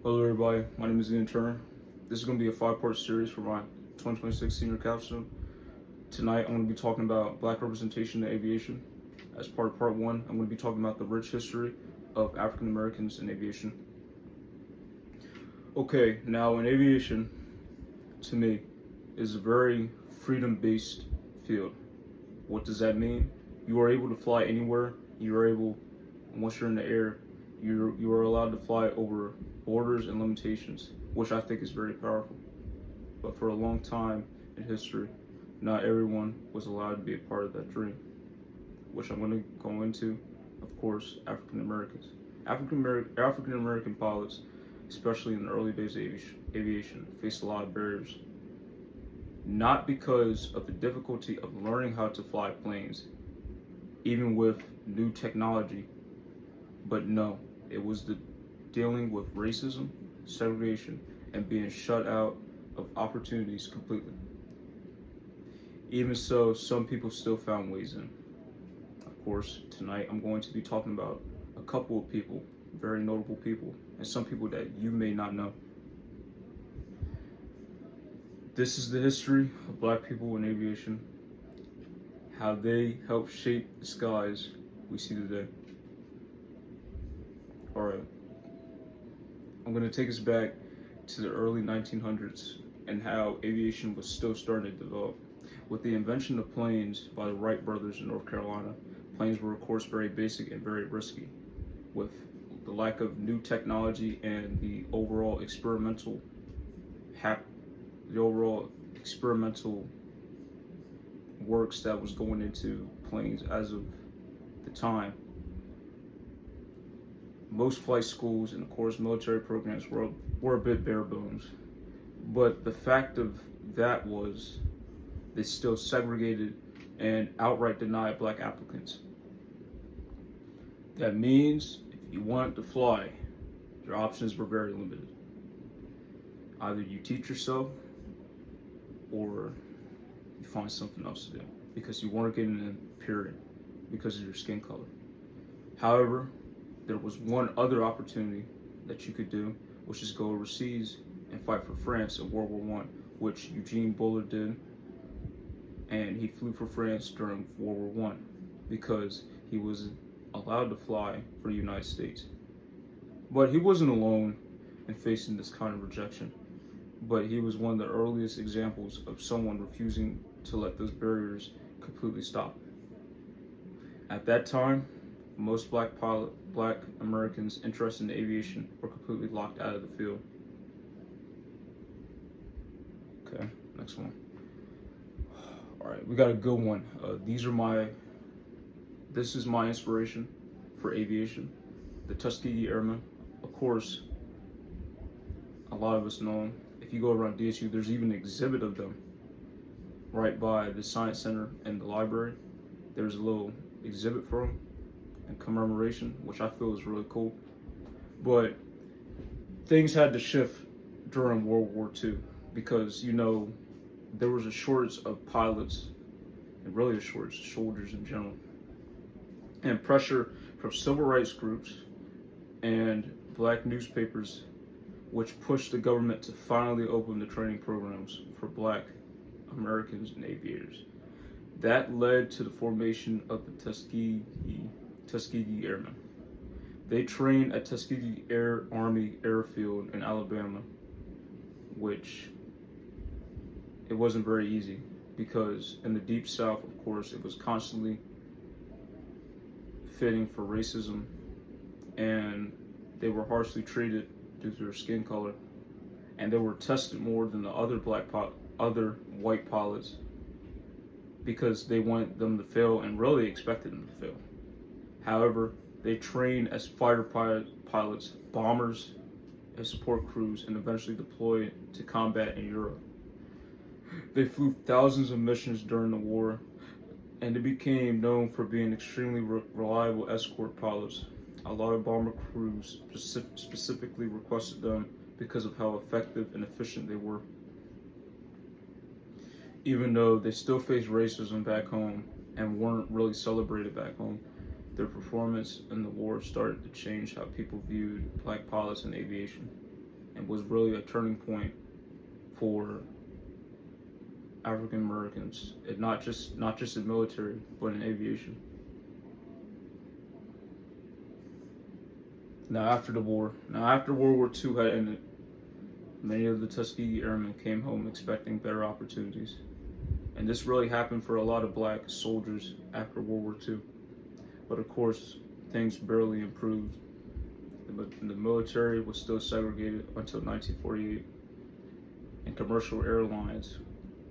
Hello everybody, my name is Avi.Turner. This is going to be a 5-part series for my 2026 senior capstone. Tonight I'm going to be talking about black representation in aviation. As part 1, I'm going to be talking about the rich history of African Americans in aviation. Okay, now in aviation, to me, is a very freedom-based field. What does that mean? You are able to fly anywhere. You are able, once you're in the air, you are allowed to fly over borders and limitations, which I think is very powerful. But for a long time in history, not everyone was allowed to be a part of that dream, which I'm going to go into. Of course, African Americans. African American pilots, especially in the early days of aviation, faced a lot of barriers. Not because of the difficulty of learning how to fly planes, even with new technology, but no, it was the dealing with racism, segregation, and being shut out of opportunities completely. Even so, some people still found ways in. Of course, tonight I'm going to be talking about a couple of people, very notable people, and some people that you may not know. This is the history of black people in aviation, how they helped shape the skies we see today. Alright, I'm going to take us back to the early 1900s and how aviation was still starting to develop. With the invention of planes by the Wright brothers in North Carolina, planes were of course very basic and very risky. With the lack of new technology and the overall experimental works that was going into planes as of the time, most flight schools and of course military programs were a bit bare bones. But the fact of that was they still segregated and outright denied black applicants. That means if you wanted to fly, your options were very limited. Either you teach yourself or you find something else to do because you weren't getting in, period, because of your skin color. However, there was one other opportunity that you could do, which is go overseas and fight for France in World War I, which Eugene Bullard did, and he flew for France during World War I because he was allowed to fly for the United States. But he wasn't alone in facing this kind of rejection, but he was one of the earliest examples of someone refusing to let those barriers completely stop. At that time, most black Americans interested in aviation were completely locked out of the field. Okay, next one. All right, we got a good one. This is my inspiration for aviation. The Tuskegee Airmen. Of course, a lot of us know them. If you go around DSU, there's even an exhibit of them right by the Science Center and the library. There's a little exhibit for them in commemoration, which I feel is really cool. But things had to shift during World War II because, there was a shortage of pilots and really a shortage of soldiers in general. And pressure from civil rights groups and black newspapers, which pushed the government to finally open the training programs for black Americans and aviators. That led to the formation of the Tuskegee Airmen. They trained at Tuskegee Army Airfield in Alabama, which it wasn't very easy because in the deep south, of course, it was constantly fitting for racism and they were harshly treated due to their skin color, and they were tested more than the other other white pilots because they wanted them to fail and really expected them to fail. However, they trained as fighter pilots, bombers, and support crews, and eventually deployed to combat in Europe. They flew thousands of missions during the war, and they became known for being extremely reliable escort pilots. A lot of bomber crews specifically requested them because of how effective and efficient they were. Even though they still faced racism back home and weren't really celebrated back home, their performance in the war started to change how people viewed black pilots in aviation. and was really a turning point for African Americans, and not just in military, but in aviation. Now after World War II had ended, many of the Tuskegee Airmen came home expecting better opportunities, and this really happened for a lot of black soldiers after World War II. But of course, things barely improved. The military was still segregated until 1948, and commercial airlines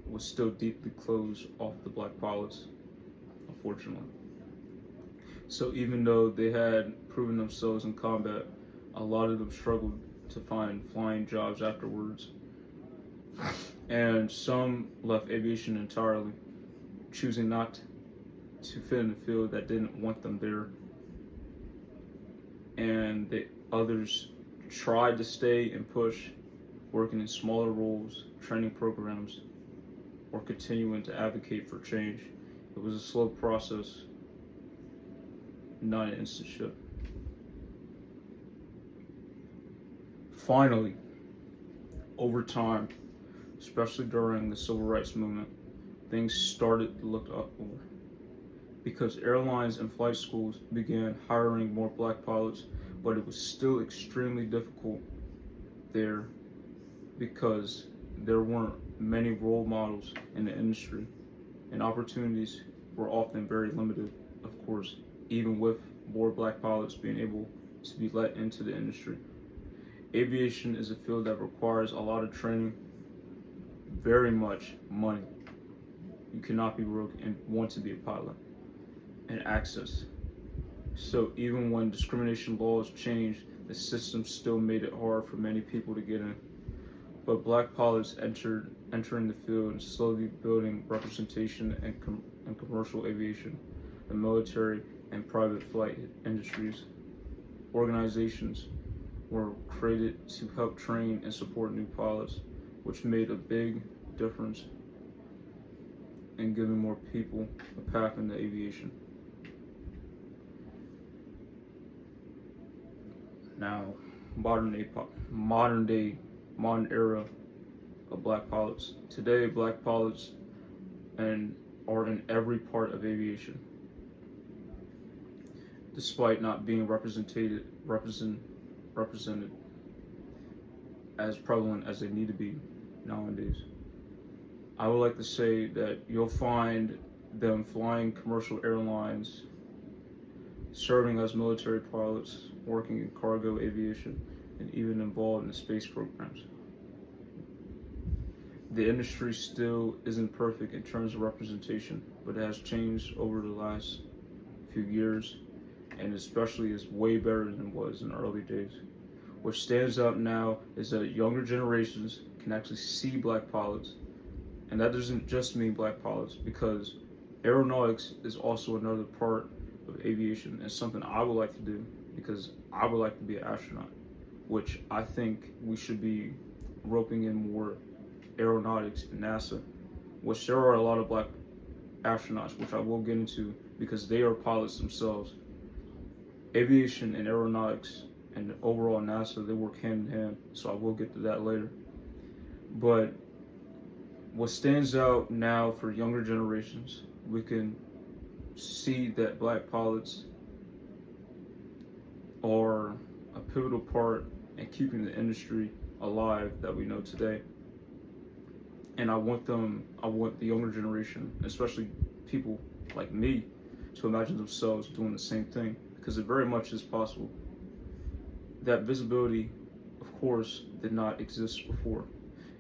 was still deeply closed off the black pilots, unfortunately. So even though they had proven themselves in combat, a lot of them struggled to find flying jobs afterwards. And some left aviation entirely, choosing not to fit in a field that didn't want them there. And others tried to stay and push, working in smaller roles, training programs, or continuing to advocate for change. It was a slow process, not an instant shift. Finally, over time, especially during the civil rights movement, things started to look up more because airlines and flight schools began hiring more black pilots, but it was still extremely difficult there because there weren't many role models in the industry, and opportunities were often very limited, of course, even with more black pilots being able to be let into the industry. Aviation is a field that requires a lot of training, very much money. You cannot be broke and want to be a pilot, and access. So even when discrimination laws changed, the system still made it hard for many people to get in. But black pilots entering the field and slowly building representation in commercial aviation, the military, and private flight industries. Organizations were created to help train and support new pilots, which made a big difference in giving more people a path into aviation. Now, modern era of black pilots. Today, black pilots are in every part of aviation, despite not being represented as prevalent as they need to be nowadays. I would like to say that you'll find them flying commercial airlines, serving as military pilots, working in cargo aviation, and even involved in space programs. The industry still isn't perfect in terms of representation, but it has changed over the last few years, and especially is way better than it was in the early days. What stands out now is that younger generations can actually see black pilots, and that doesn't just mean black pilots, because aeronautics is also another part of aviation and something I would like to do because I would like to be an astronaut, which I think we should be roping in more aeronautics in NASA, which there are a lot of black astronauts, which I will get into because they are pilots themselves. Aviation and aeronautics and overall NASA, they work hand in hand, so I will get to that later. But what stands out now for younger generations, we can see that black pilots are a pivotal part in keeping the industry alive that we know today. And I want the younger generation, especially people like me, to imagine themselves doing the same thing, because it very much is possible. That visibility, of course, did not exist before.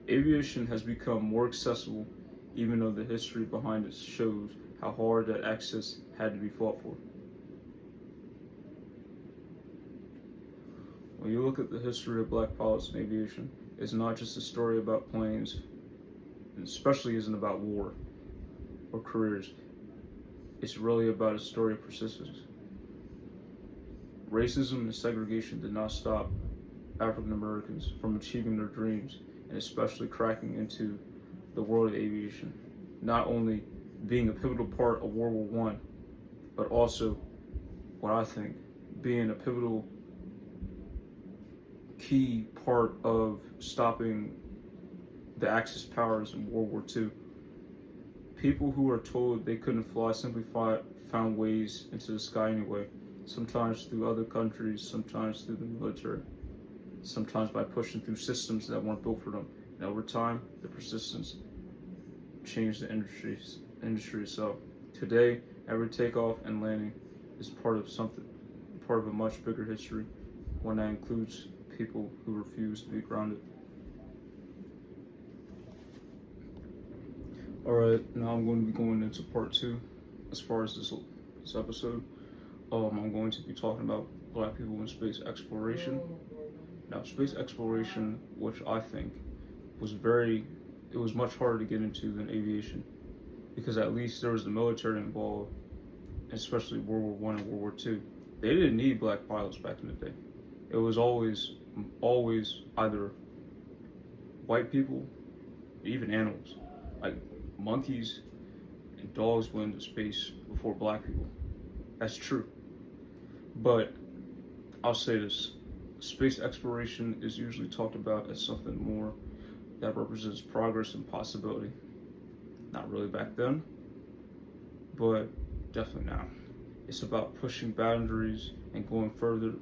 Aviation has become more accessible, even though the history behind it shows how hard that access had to be fought for. When you look at the history of black pilots in aviation, it's not just a story about planes, and especially isn't about war or careers. It's really about a story of persistence. Racism and segregation did not stop African Americans from achieving their dreams, and especially cracking into the world of aviation. Not only being a pivotal part of World War I, but also, what I think, being a pivotal key part of stopping the Axis powers in World War II. People who were told they couldn't fly simply found ways into the sky anyway, sometimes through other countries, sometimes through the military, sometimes by pushing through systems that weren't built for them. And over time, the persistence changed the industry itself. Today, every takeoff and landing is part of a much bigger history, one that includes people who refuse to be grounded. Alright, now I'm going to be going into part two as far as this episode. I'm going to be talking about Black people in space exploration. Now, space exploration, which I think it was much harder to get into than aviation, because at least there was the military involved, especially World War I and World War II. They didn't need black pilots back in the day. It was always either white people, even animals, like monkeys and dogs went into space before black people. That's true. But I'll say this, space exploration is usually talked about as something more that represents progress and possibility. Not really back then, but definitely now. It's about pushing boundaries and going further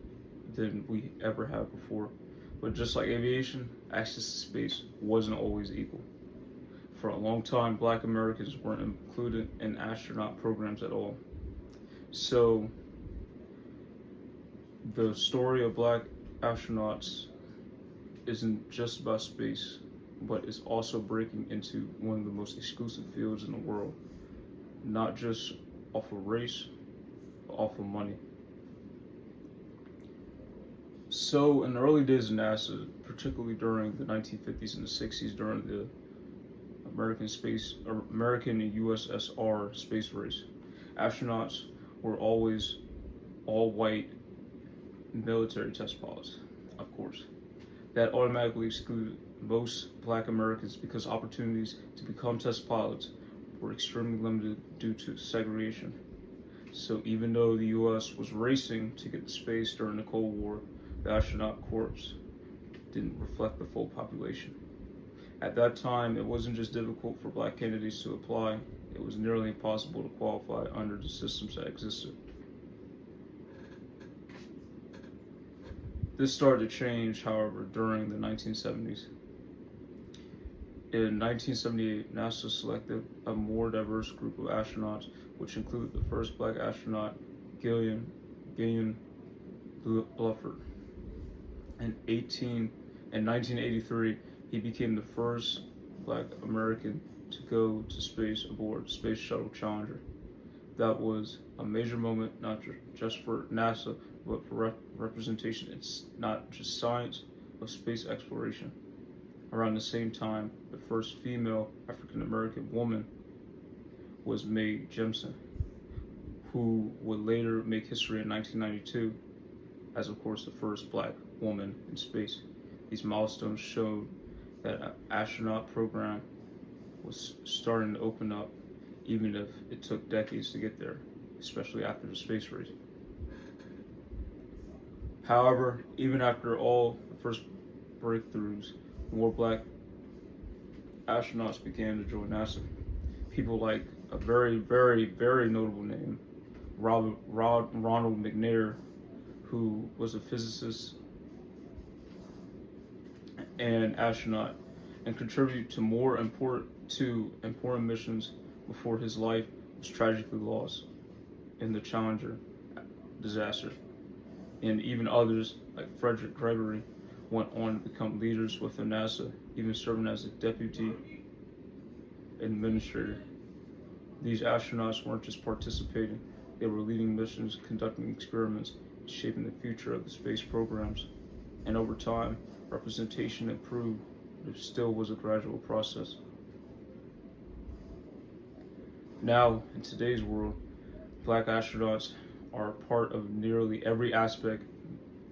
than we ever have before. But just like aviation, access to space wasn't always equal. For a long time, Black Americans weren't included in astronaut programs at all. So the story of Black astronauts isn't just about space, but is also breaking into one of the most exclusive fields in the world, not just off of race, but off of money. So in the early days of NASA, particularly during the 1950s and the 60s, during the American and USSR space race, astronauts were always all white military test pilots, of course. That automatically excluded most Black Americans because opportunities to become test pilots were extremely limited due to segregation. So even though the US was racing to get to space during the Cold War, the astronaut corps didn't reflect the full population. At that time, it wasn't just difficult for Black candidates to apply, it was nearly impossible to qualify under the systems that existed. This started to change, however, during the 1970s. In 1978, NASA selected a more diverse group of astronauts, which included the first Black astronaut, Gillian Bluford. In 1983, he became the first Black American to go to space aboard Space Shuttle Challenger. That was a major moment, not just for NASA, but for representation. It's not just science, but space exploration. Around the same time, the first female African-American woman was Mae Jemison, who would later make history in 1992 as, of course, the first Black woman in space. These milestones showed that an astronaut program was starting to open up, even if it took decades to get there, especially after the space race. However, even after all the first breakthroughs, more Black astronauts began to join NASA. People like a very, very, very notable name, Ronald McNair, who was a physicist and astronaut, and contributed to important missions before his life was tragically lost in the Challenger disaster. And even others, like Frederick Gregory, went on to become leaders within NASA, even serving as a deputy administrator. These astronauts weren't just participating, they were leading missions, conducting experiments, shaping the future of the space programs. And over time, representation improved, but it still was a gradual process. Now, in today's world, Black astronauts are a part of nearly every aspect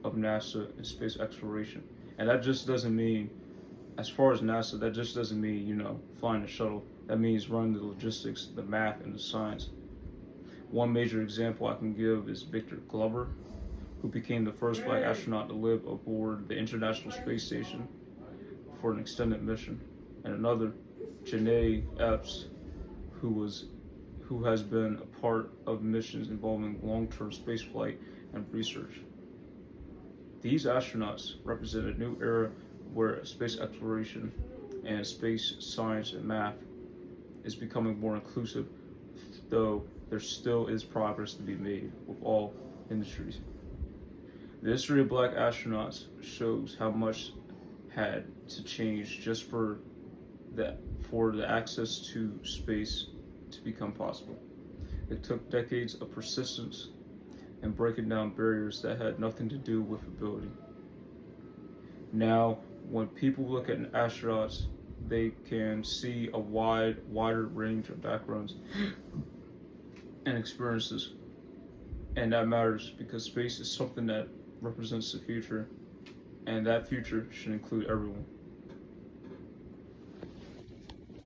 of NASA and space exploration. And that just doesn't mean, as far as NASA, that just doesn't mean, flying a shuttle. That means running the logistics, the math, and the science. One major example I can give is Victor Glover, who became the first black astronaut to live aboard the International Space Station for an extended mission, and another, Janae Epps, who has been a part of missions involving long-term spaceflight and research. These astronauts represent a new era where space exploration and space science and math is becoming more inclusive, though there still is progress to be made with all industries. The history of black astronauts shows how much had to change just for the access to space to become possible. It took decades of persistence and breaking down barriers that had nothing to do with ability. Now, when people look at astronauts, they can see a wider range of backgrounds and experiences. And that matters because space is something that represents the future, and that future should include everyone.